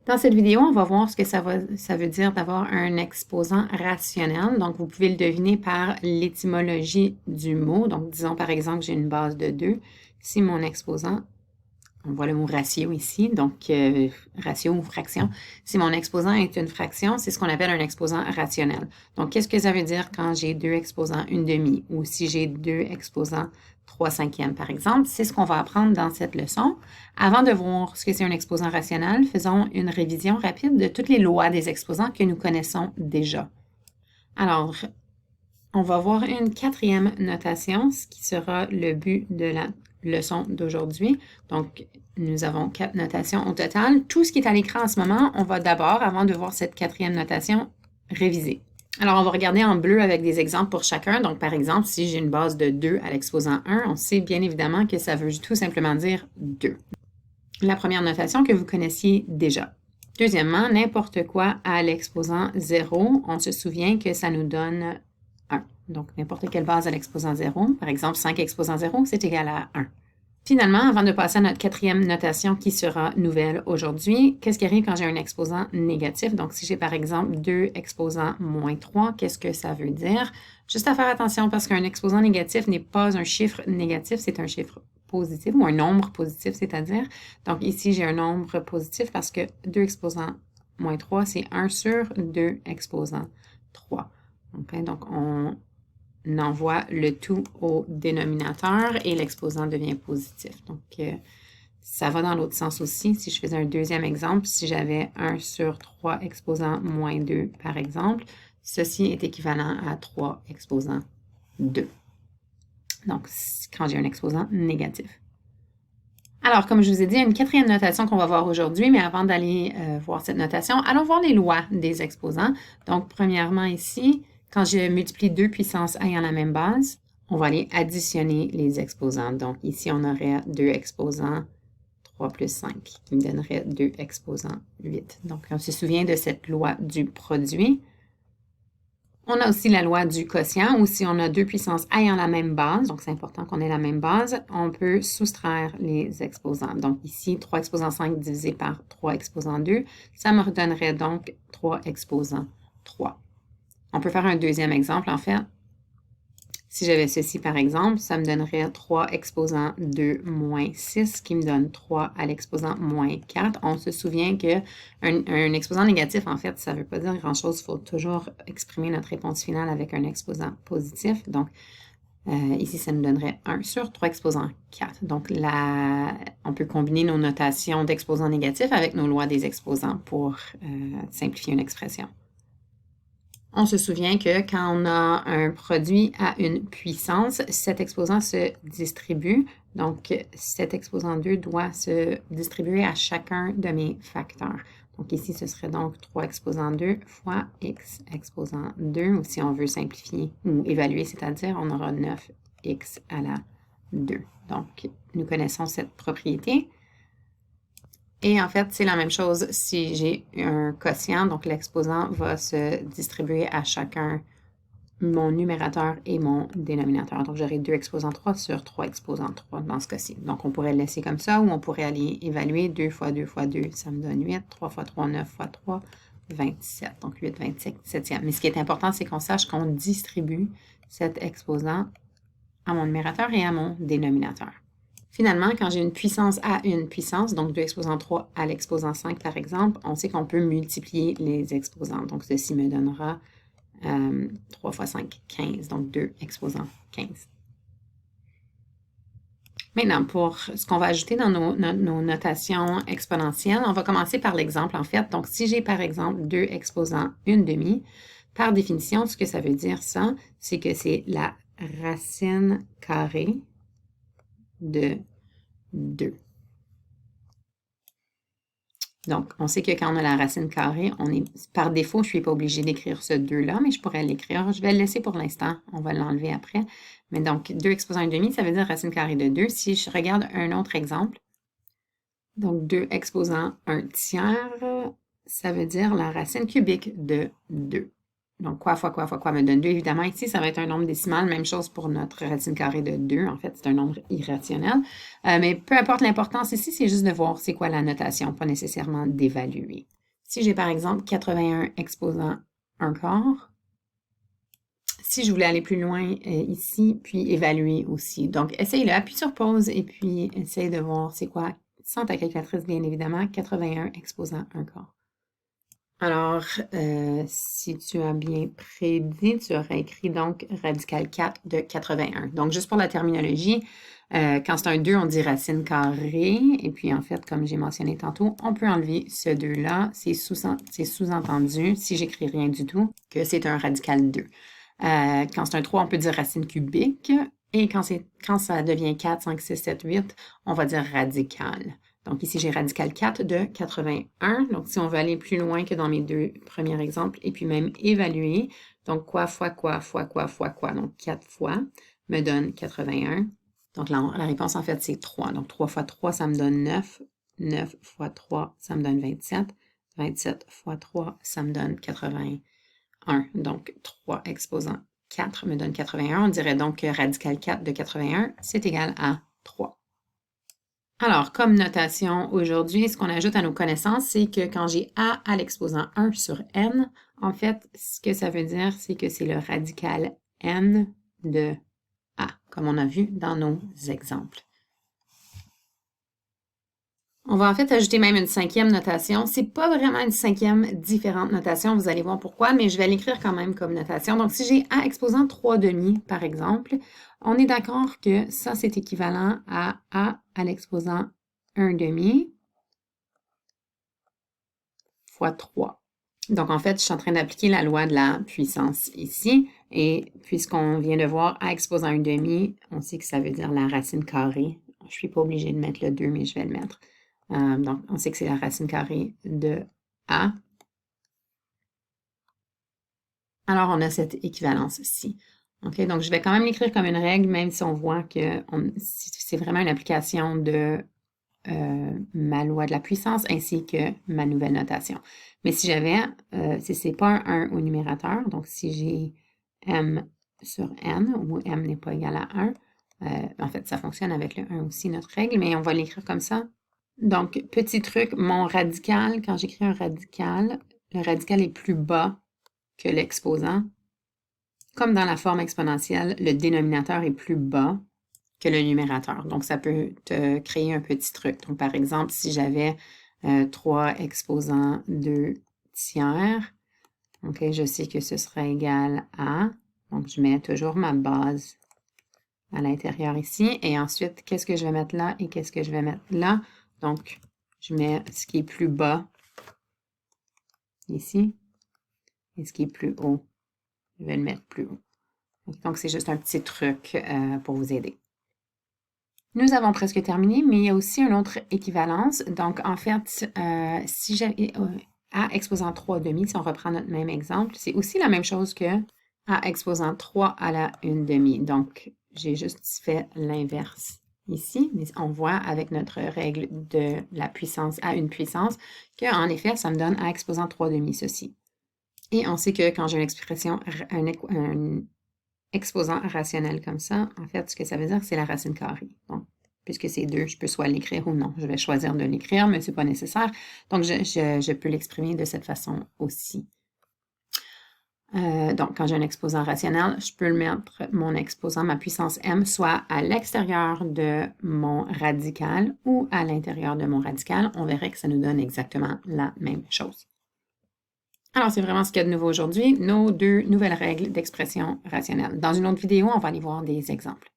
Dans cette vidéo, on va voir ce que ça veut dire d'avoir un exposant rationnel. Donc, vous pouvez le deviner par l'étymologie du mot. Donc, disons par exemple que j'ai une base de 2. Si mon exposant, on voit le mot ratio ici, donc ratio ou fraction. Si mon exposant est une fraction, c'est ce qu'on appelle un exposant rationnel. Donc, qu'est-ce que ça veut dire quand j'ai 2 exposants 1/2 ou si j'ai 2 exposants 3/5, par exemple? C'est ce qu'on va apprendre dans cette leçon. Avant de voir ce que c'est un exposant rationnel, faisons une révision rapide de toutes les lois des exposants que nous connaissons déjà. Alors, on va voir une 4e notation, ce qui sera le but de la leçon d'aujourd'hui. Donc, nous avons 4 notations au total. Tout ce qui est à l'écran en ce moment, on va d'abord, avant de voir cette 4e notation, réviser. Alors, on va regarder en bleu avec des exemples pour chacun. Donc, par exemple, si j'ai une base de 2 à l'exposant 1, on sait bien évidemment que ça veut tout simplement dire 2. La première notation que vous connaissiez déjà. Deuxièmement, n'importe quoi à l'exposant 0, on se souvient que ça nous donne 1. Donc, n'importe quelle base à l'exposant 0, par exemple 5 exposant 0, c'est égal à 1. Finalement, avant de passer à notre 4e notation qui sera nouvelle aujourd'hui, qu'est-ce qui arrive quand j'ai un exposant négatif? Donc, si j'ai par exemple 2 exposants moins 3, qu'est-ce que ça veut dire? Juste à faire attention parce qu'un exposant négatif n'est pas un chiffre négatif, c'est un chiffre positif ou un nombre positif, c'est-à-dire. Donc, ici, j'ai un nombre positif parce que 2 exposants moins 3, c'est 1 sur 2 exposants 3. Okay? Donc, on envoie le tout au dénominateur et l'exposant devient positif. Donc, ça va dans l'autre sens aussi. Si je faisais un deuxième exemple, si j'avais 1 sur 3 exposants moins 2, par exemple, ceci est équivalent à 3 exposants 2. Donc, quand j'ai un exposant négatif. Alors, comme je vous ai dit, il y a une 4e notation qu'on va voir aujourd'hui, mais avant d'aller voir cette notation, allons voir les lois des exposants. Donc, premièrement ici, quand je multiplie 2 puissance ayant la même base, on va aller additionner les exposants. Donc, ici, on aurait 2 exposants 3 plus 5, qui me donnerait 2 exposants 8. Donc, on se souvient de cette loi du produit. On a aussi la loi du quotient, où si on a 2 puissances ayant la même base, donc c'est important qu'on ait la même base, on peut soustraire les exposants. Donc ici, 3 exposants 5 divisé par 3 exposants 2, ça me redonnerait donc 3 exposants 3. On peut faire un deuxième exemple, en fait. Si j'avais ceci, par exemple, ça me donnerait 3 exposants 2 moins 6, qui me donne 3 à l'exposant moins 4. On se souvient qu'un exposant négatif, en fait, ça ne veut pas dire grand-chose. Il faut toujours exprimer notre réponse finale avec un exposant positif. Donc, ici, ça nous donnerait 1 sur 3 exposants 4. Donc, on peut combiner nos notations d'exposants négatifs avec nos lois des exposants pour simplifier une expression. On se souvient que quand on a un produit à une puissance, cet exposant se distribue. Donc, cet exposant 2 doit se distribuer à chacun de mes facteurs. Donc, ici, ce serait donc 3 exposant 2 fois x exposant 2. Ou si on veut simplifier ou évaluer, c'est-à-dire, on aura 9x à la 2. Donc, nous connaissons cette propriété. Et en fait, c'est la même chose si j'ai un quotient, donc l'exposant va se distribuer à chacun mon numérateur et mon dénominateur. Donc, j'aurai 2 exposants 3 sur 3 exposants 3 dans ce cas-ci. Donc, on pourrait le laisser comme ça ou on pourrait aller évaluer 2 fois 2 fois 2, ça me donne 8, 3 fois 3, 9 fois 3, 27. Donc, 8, 27e. Mais ce qui est important, c'est qu'on sache qu'on distribue cet exposant à mon numérateur et à mon dénominateur. Finalement, quand j'ai une puissance à une puissance, donc 2 exposants 3 à l'exposant 5 par exemple, on sait qu'on peut multiplier les exposants. Donc, ceci me donnera 3 fois 5, 15, donc 2 exposants 15. Maintenant, pour ce qu'on va ajouter dans nos notations exponentielles, on va commencer par l'exemple en fait. Donc, si j'ai par exemple 2 exposants 1/2, par définition, ce que ça veut dire ça, c'est que c'est la racine carrée de 2. Donc, on sait que quand on a la racine carrée, par défaut, je ne suis pas obligée d'écrire ce 2-là, mais je pourrais l'écrire. Je vais le laisser pour l'instant. On va l'enlever après. Mais donc, 2 exposant 1/2, ça veut dire racine carrée de 2. Si je regarde un autre exemple, donc 2 exposant 1/3, ça veut dire la racine cubique de 2. Donc, quoi fois quoi fois quoi me donne 2. Évidemment, ici, ça va être un nombre décimal. Même chose pour notre racine carrée de 2. En fait, c'est un nombre irrationnel. Mais peu importe l'importance ici, c'est juste de voir c'est quoi la notation, pas nécessairement d'évaluer. Si j'ai par exemple 81 exposant 1 quart, si je voulais aller plus loin ici, puis évaluer aussi. Donc, essaye-le, appuie sur pause et puis essaye de voir c'est quoi, sans ta calculatrice bien évidemment, 81 exposant 1 quart. Alors, si tu as bien prédit, tu aurais écrit donc radical 4 de 81. Donc, juste pour la terminologie, quand c'est un 2, on dit racine carrée. Et puis, en fait, comme j'ai mentionné tantôt, on peut enlever ce 2-là. C'est sous-entendu, si j'écris rien du tout, que c'est un radical 2. Quand c'est un 3, on peut dire racine cubique. Et quand ça devient 4, 5, 6, 7, 8, on va dire radical. Donc ici, j'ai radical 4 de 81. Donc si on veut aller plus loin que dans mes 2 premiers exemples, et puis même évaluer, donc quoi fois quoi fois quoi fois quoi, donc 4 fois, me donne 81. Donc la réponse, en fait, c'est 3. Donc 3 fois 3, ça me donne 9. 9 fois 3, ça me donne 27. 27 fois 3, ça me donne 81. Donc 3 exposant 4 me donne 81. On dirait donc que radical 4 de 81, c'est égal à 3. Alors, comme notation aujourd'hui, ce qu'on ajoute à nos connaissances, c'est que quand j'ai a à l'exposant 1 sur n, en fait, ce que ça veut dire, c'est que c'est le radical n de a, comme on a vu dans nos exemples. On va en fait ajouter même une 5e notation. C'est pas vraiment une 5e différente notation, vous allez voir pourquoi, mais je vais l'écrire quand même comme notation. Donc, si j'ai a exposant 3/2, par exemple, on est d'accord que ça, c'est équivalent à l'exposant 1/2 fois 3. Donc, en fait, je suis en train d'appliquer la loi de la puissance ici. Et puisqu'on vient de voir a exposant 1/2, on sait que ça veut dire la racine carrée. Je ne suis pas obligée de mettre le 2, mais je vais le mettre. Donc, on sait que c'est la racine carrée de a. Alors, on a cette équivalence-ci. OK? Donc, je vais quand même l'écrire comme une règle, même si on voit que c'est vraiment une application de ma loi de la puissance ainsi que ma nouvelle notation. Mais si j'avais, si ce n'est pas un 1 au numérateur, donc si j'ai m sur n, où m n'est pas égal à 1, en fait, ça fonctionne avec le 1 aussi, notre règle, mais on va l'écrire comme ça. Donc, petit truc, mon radical, quand j'écris un radical, le radical est plus bas que l'exposant. Comme dans la forme exponentielle, le dénominateur est plus bas que le numérateur. Donc, ça peut te créer un petit truc. Donc, par exemple, si j'avais 3 exposant 2 tiers, OK, je sais que ce sera égal à, donc je mets toujours ma base à l'intérieur ici. Et ensuite, qu'est-ce que je vais mettre là et qu'est-ce que je vais mettre là? Donc, je mets ce qui est plus bas ici et ce qui est plus haut, je vais le mettre plus haut. Donc, c'est juste un petit truc pour vous aider. Nous avons presque terminé, mais il y a aussi une autre équivalence. Donc, en fait, si j'avais a exposant 3/2, si on reprend notre même exemple, c'est aussi la même chose que a exposant 3 à la 1/2. Donc, j'ai juste fait l'inverse ici, mais on voit avec notre règle de la puissance à une puissance qu'en effet, ça me donne a exposant 3/2 ceci. Et on sait que quand j'ai une expression, un exposant rationnel comme ça, en fait, ce que ça veut dire, c'est la racine carrée. Donc, puisque c'est 2, je peux soit l'écrire ou non. Je vais choisir de l'écrire, mais ce n'est pas nécessaire. Donc, je peux l'exprimer de cette façon aussi. Donc, quand j'ai un exposant rationnel, je peux le mettre, mon exposant, ma puissance m, soit à l'extérieur de mon radical ou à l'intérieur de mon radical. On verrait que ça nous donne exactement la même chose. Alors, c'est vraiment ce qu'il y a de nouveau aujourd'hui, nos 2 nouvelles règles d'expression rationnelle. Dans une autre vidéo, on va aller voir des exemples.